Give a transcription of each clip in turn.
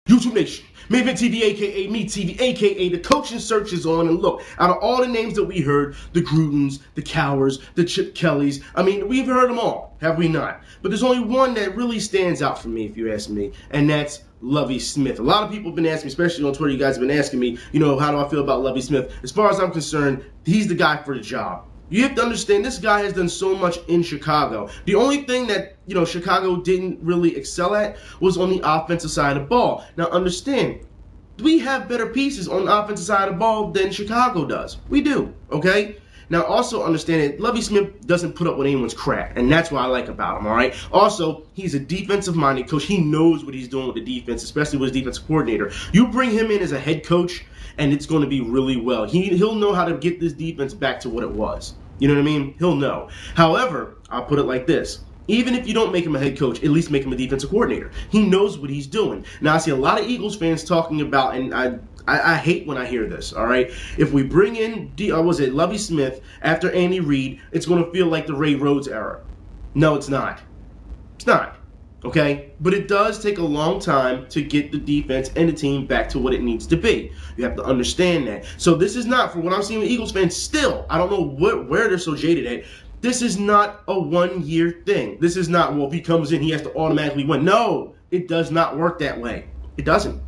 YouTube Nation, Maven TV, aka Me TV, aka the coaching search is on, and look, out of all the names that we heard, the Grudens, the Cowers, the Chip Kellys, I mean, we've heard them all, have we not? But there's only one that really stands out for me, if you ask me, and that's Lovie Smith. A lot of people have been asking me, especially on Twitter, you guys have been asking me, you know, how do I feel about Lovie Smith? As far as I'm concerned, he's the guy for the job. You have to understand, this guy has done so much in Chicago. The only thing that, you know, Chicago didn't really excel at was on the offensive side of the ball. Now, understand, we have better pieces on the offensive side of the ball than Chicago does. We do, okay? Now, also understand that Lovie Smith doesn't put up with anyone's crap, and that's what I like about him, all right? Also, he's a defensive-minded coach. He knows what he's doing with the defense, especially with his defensive coordinator. You bring him in as a head coach, and it's going to be really well. He'll know how to get this defense back to what it was. You know what I mean? He'll know. However, I'll put it like this. Even if you don't make him a head coach, at least make him a defensive coordinator. He knows what he's doing. Now, I see a lot of Eagles fans talking about, and I hate when I hear this, all right? If we bring in, Lovie Smith after Andy Reid, it's going to feel like the Ray Rhodes era. No, it's not. It's not. Okay? But it does take a long time to get the defense and the team back to what it needs to be. You have to understand that. So this is not, for what I'm seeing with Eagles fans, still, I don't know where they're so jaded at. This is not a one-year thing. This is not, well, if he comes in, he has to automatically win. No, it does not work that way. It doesn't.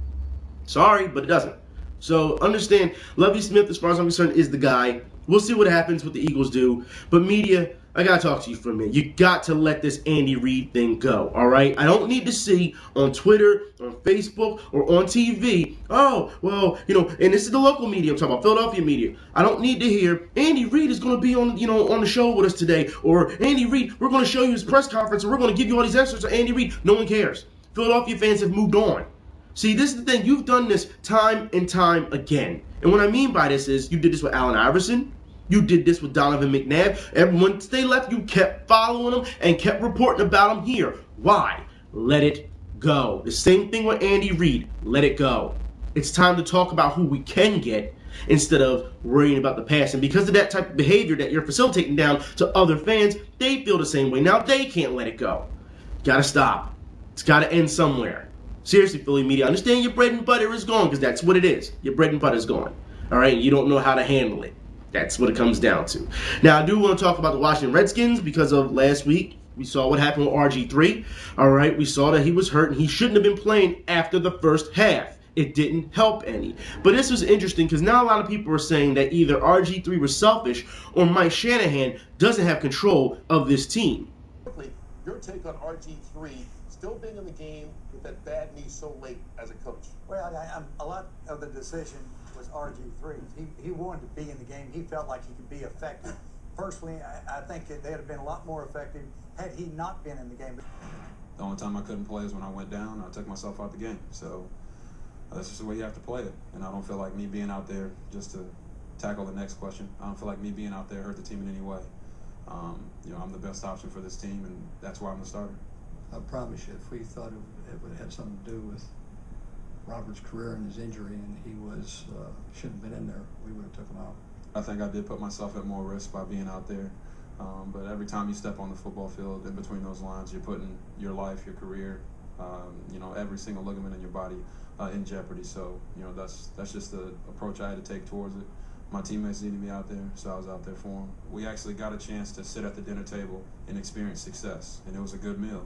Sorry, but it doesn't. So understand, Lovie Smith, as far as I'm concerned, is the guy. We'll see what happens, what the Eagles do. But media, I got to talk to you for a minute. You got to let this Andy Reid thing go, all right? I don't need to see on Twitter, on Facebook, or on TV, oh, well, you know, and this is the local media I'm talking about, Philadelphia media. I don't need to hear, Andy Reid is going to be on, you know, on the show with us today, or Andy Reid, we're going to show you his press conference, or we're going to give you all these extras of Andy Reid. No one cares. Philadelphia fans have moved on. See, this is the thing. You've done this time and time again. And what I mean by this is you did this with Allen Iverson. You did this with Donovan McNabb. Once they left, you kept following them and kept reporting about them here. Why? Let it go. The same thing with Andy Reid. Let it go. It's time to talk about who we can get instead of worrying about the past. And because of that type of behavior that you're facilitating down to other fans, they feel the same way. Now they can't let it go. Gotta stop. It's gotta end somewhere. Seriously, Philly media, understand your bread and butter is gone, because that's what it is. Your bread and butter is gone. All right? You don't know how to handle it. That's what it comes down to. Now, I do want to talk about the Washington Redskins because of last week. We saw what happened with RG3. All right? We saw that he was hurt, and he shouldn't have been playing after the first half. It didn't help any. But this was interesting because now a lot of people are saying that either RG3 was selfish or Mike Shanahan doesn't have control of this team. Your take on RG3 still being in the game with that bad knee so late as a coach? Well, a lot of the decision was RG3. He wanted to be in the game. He felt like he could be effective. Personally, I think they'd have been a lot more effective had he not been in the game. The only time I couldn't play is when I went down. I took myself out the game. So that's just the way you have to play it. And I don't feel like me being out there, just to tackle the next question, I don't feel like me being out there hurt the team in any way. You know, I'm the best option for this team, and that's why I'm the starter. I promise you, if we thought it would have something to do with Robert's career and his injury, and he shouldn't have been in there, we would have took him out. I think I did put myself at more risk by being out there. But every time you step on the football field, in between those lines, you're putting your life, your career, you know, every single ligament in your body in jeopardy. So, you know, that's just the approach I had to take towards it. My teammates needed me out there, so I was out there for them. We actually got a chance to sit at the dinner table and experience success, and it was a good meal.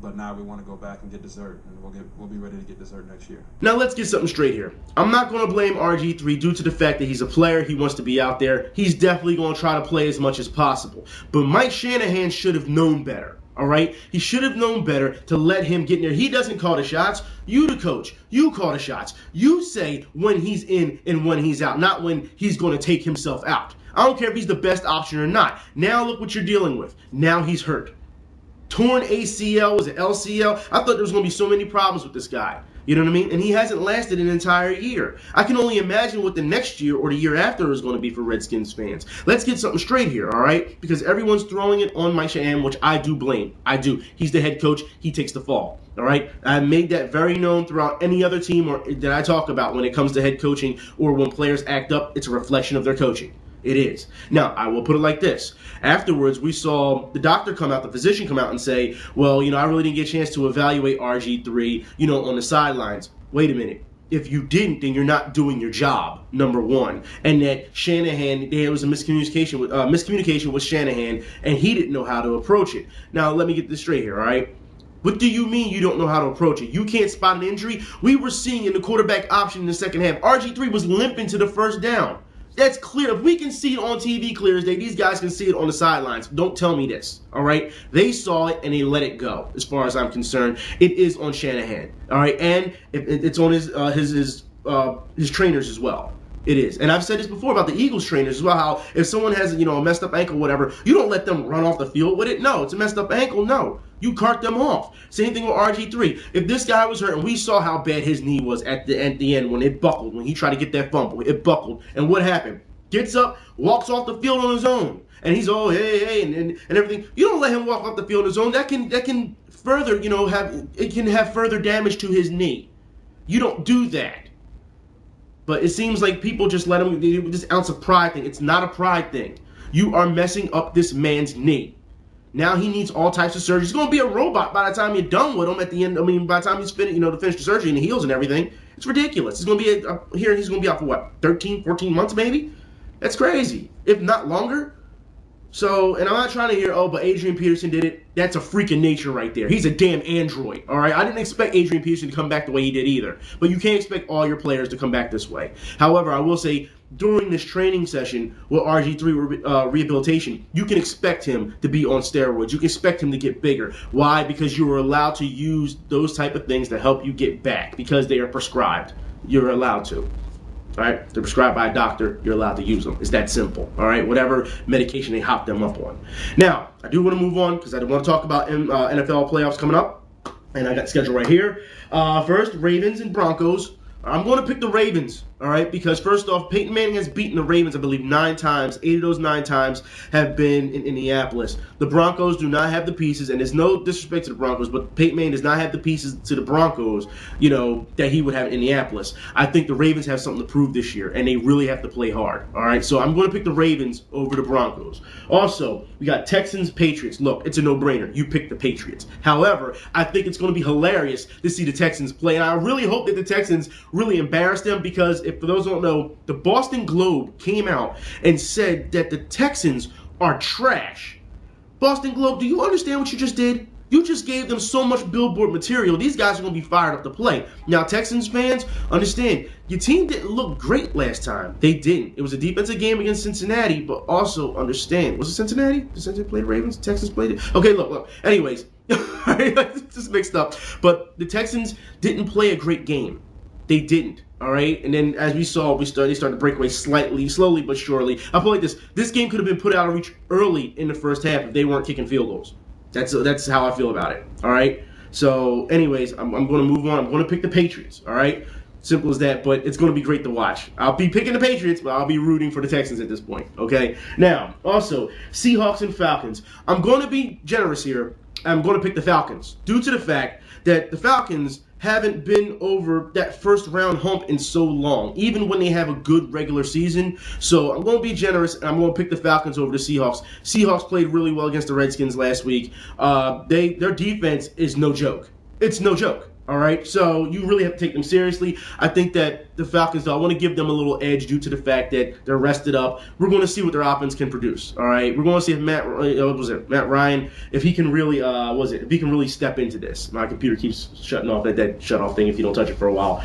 But now we want to go back and get dessert, and we'll be ready to get dessert next year. Now let's get something straight here. I'm not going to blame RG3 due to the fact that he's a player. He wants to be out there. He's definitely going to try to play as much as possible. But Mike Shanahan should have known better. All right? He should have known better to let him get in there. He doesn't call the shots. You, the coach, you call the shots. You say when he's in and when he's out, not when he's going to take himself out. I don't care if he's the best option or not. Now look what you're dealing with. Now he's hurt. Torn ACL, was it LCL? I thought there was going to be so many problems with this guy. You know what I mean? And he hasn't lasted an entire year. I can only imagine what the next year or the year after is going to be for Redskins fans. Let's get something straight here, all right? Because everyone's throwing it on Mike Shanahan, which I do blame. I do. He's the head coach. He takes the fall, all right? I made that very known throughout any other team that I talk about when it comes to head coaching or when players act up. It's a reflection of their coaching. It is. Now, I will put it like this. Afterwards, we saw the doctor come out, the physician come out and say, well, I really didn't get a chance to evaluate RG3, on the sidelines. Wait a minute. If you didn't, then you're not doing your job, number one. And that Shanahan, there was a miscommunication with Shanahan, and he didn't know how to approach it. Now, let me get this straight here, all right? What do you mean you don't know how to approach it? You can't spot an injury? We were seeing in the quarterback option in the second half, RG3 was limping to the first down. That's clear. If we can see it on TV clear as day, these guys can see it on the sidelines. Don't tell me this, all right? They saw it and they let it go, as far as I'm concerned. It is on Shanahan, all right? And it's on his trainers as well. It is. And I've said this before about the Eagles trainers as well, how if someone has, a messed up ankle or whatever, you don't let them run off the field with it. No, it's a messed up ankle. No. You cart them off. Same thing with RG3. If this guy was hurt, and we saw how bad his knee was at the end when it buckled, when he tried to get that fumble, it buckled. And what happened? Gets up, walks off the field on his own. And he's all, hey, and everything. You don't let him walk off the field on his own. That can further, have further damage to his knee. You don't do that. But it seems like people just let him, this ounce of pride thing. It's not a pride thing. You are messing up this man's knee. Now he needs all types of surgery. He's going to be a robot by the time you're done with him at the end. By the time he's finished, to finish the surgery and the heals and everything. It's ridiculous. He's going to be he's going to be out for what, 13, 14 months maybe? That's crazy. If not longer. So, and I'm not trying to hear, but Adrian Peterson did it. That's a freak of nature right there. He's a damn android, all right? I didn't expect Adrian Peterson to come back the way he did either. But you can't expect all your players to come back this way. However, I will say, during this training session with RG3 rehabilitation, you can expect him to be on steroids. You can expect him to get bigger. Why? Because you are allowed to use those type of things to help you get back because they are prescribed. You're allowed to. All right, they're prescribed by a doctor. You're allowed to use them. It's that simple. All right, whatever medication they hop them up on. Now, I do want to move on because I want to talk about NFL playoffs coming up, and I got the schedule right here. First, Ravens and Broncos. I'm going to pick the Ravens, all right, because first off, Peyton Manning has beaten the Ravens, I believe, 9 times. 8 of those 9 times have been in Indianapolis. The Broncos do not have the pieces, and there's no disrespect to the Broncos, but Peyton Manning does not have the pieces to the Broncos, that he would have in Indianapolis. I think the Ravens have something to prove this year, and they really have to play hard, all right? So I'm going to pick the Ravens over the Broncos. Also, we got Texans, Patriots. Look, it's a no-brainer. You pick the Patriots. However, I think it's going to be hilarious to see the Texans play, and I really hope that the Texans really embarrass them because, if for those who don't know, the Boston Globe came out and said that the Texans are trash. Boston Globe, do you understand what you just did? You just gave them so much billboard material. These guys are going to be fired up to play. Now, Texans fans, understand, your team didn't look great last time. They didn't. It was a defensive game against Cincinnati, but also understand. Was it Cincinnati? Did Cincinnati play the Ravens? Texans played it? Okay, look. Anyways, it's just mixed up. But the Texans didn't play a great game. They didn't, all right? And then, as we saw, they started to break away slowly but surely. I'll put it like this. This game could have been put out of reach early in the first half if they weren't kicking field goals. That's how I feel about it, all right? So, anyways, I'm going to move on. I'm going to pick the Patriots, all right? Simple as that, but it's going to be great to watch. I'll be picking the Patriots, but I'll be rooting for the Texans at this point, okay? Now, also, Seahawks and Falcons. I'm going to be generous here. I'm going to pick the Falcons due to the fact that the Falcons haven't been over that first round hump in so long, even when they have a good regular season. So I'm going to be generous, and I'm going to pick the Falcons over the Seahawks. Seahawks played really well against the Redskins last week. Their defense is no joke. It's no joke. All right, so you really have to take them seriously. I think that the Falcons, though, I want to give them a little edge due to the fact that they're rested up. We're going to see what their offense can produce. All right, we're going to see if Matt Ryan, if he can really, if he can really step into this. My computer keeps shutting off that shut off thing if you don't touch it for a while.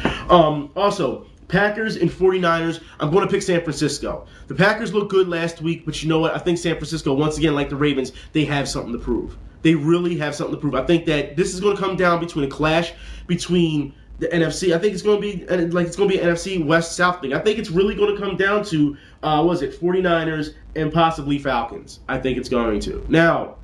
Also, Packers and 49ers, I'm going to pick San Francisco. The Packers looked good last week, but you know what? I think San Francisco, once again, like the Ravens, they have something to prove. They really have something to prove. I think that this is going to come down between a clash between the NFC. I think it's going to be an NFC West-South thing. I think it's really going to come down to 49ers and possibly Falcons. I think it's going to. Now,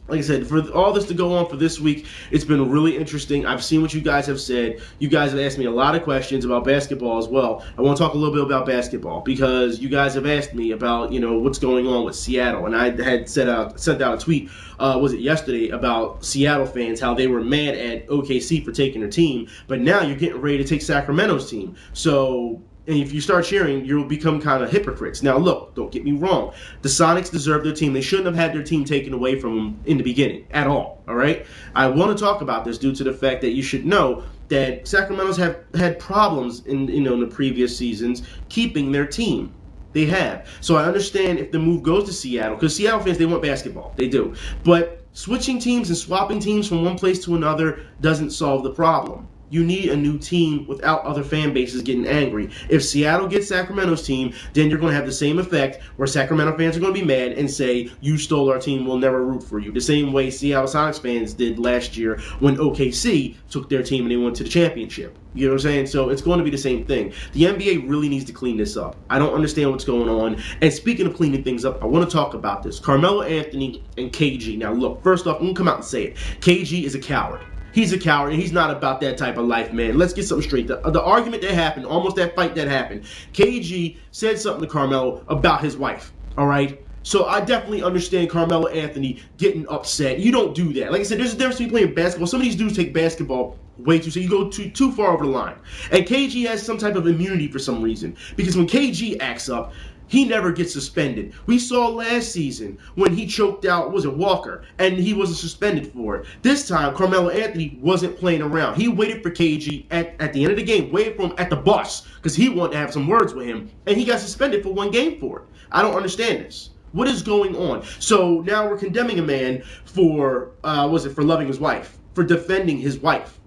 like I said, for all this to go on for this week, it's been really interesting. I've seen what you guys have said. You guys have asked me a lot of questions about basketball as well. I want to talk a little bit about basketball because you guys have asked me about, what's going on with Seattle. And I had sent out a tweet, yesterday, about Seattle fans, how they were mad at OKC for taking their team. But now you're getting ready to take Sacramento's team. So And if you start cheering, you'll become kind of hypocrites. Now, look, don't get me wrong. The Sonics deserve their team. They shouldn't have had their team taken away from them in the beginning at all right? I want to talk about this due to the fact that you should know that Sacramento's have had problems in the previous seasons keeping their team. They have. So I understand if the move goes to Seattle, because Seattle fans, they want basketball. They do. But switching teams and swapping teams from one place to another doesn't solve the problem. You need a new team without other fan bases getting angry. If Seattle gets Sacramento's team, then you're going to have the same effect where Sacramento fans are going to be mad and say, you stole our team, we'll never root for you. The same way Seattle Sonics fans did last year when OKC took their team and they went to the championship. You know what I'm saying? So it's going to be the same thing. The NBA really needs to clean this up. I don't understand what's going on. And speaking of cleaning things up, I want to talk about this. Carmelo Anthony and KG. Now, look, first off, I'm going to come out and say it. KG is a coward. He's a coward, and he's not about that type of life, man. Let's get something straight. The argument that happened, almost that fight that happened, KG said something to Carmelo about his wife, all right? So I definitely understand Carmelo Anthony getting upset. You don't do that. Like I said, there's a difference between playing basketball. Some of these dudes take basketball way too, so you go too far over the line. And KG has some type of immunity for some reason, because when KG acts up, he never gets suspended. We saw last season when he choked out, was it Walker, and he wasn't suspended for it. This time, Carmelo Anthony wasn't playing around. He waited for KG at the end of the game, waited for him at the bus, because he wanted to have some words with him, and he got suspended for one game for it. I don't understand this. What is going on? So now we're condemning a man for, for loving his wife, for defending his wife.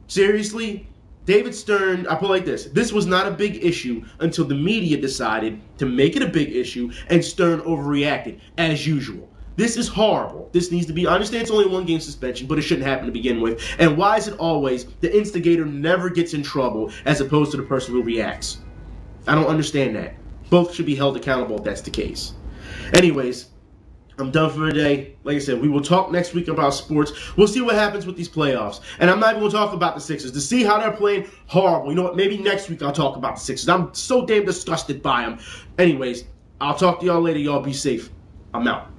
Seriously? David Stern, I put it like this. This was not a big issue until the media decided to make it a big issue, and Stern overreacted, as usual. This is horrible. This needs to be, I understand it's only a one-game suspension, but it shouldn't happen to begin with. And why is it always the instigator never gets in trouble as opposed to the person who reacts? I don't understand that. Both should be held accountable if that's the case. Anyways, I'm done for today. Like I said, we will talk next week about sports. We'll see what happens with these playoffs. And I'm not even going to talk about the Sixers. To see how they're playing, horrible. You know what? Maybe next week I'll talk about the Sixers. I'm so damn disgusted by them. Anyways, I'll talk to y'all later. Y'all be safe. I'm out.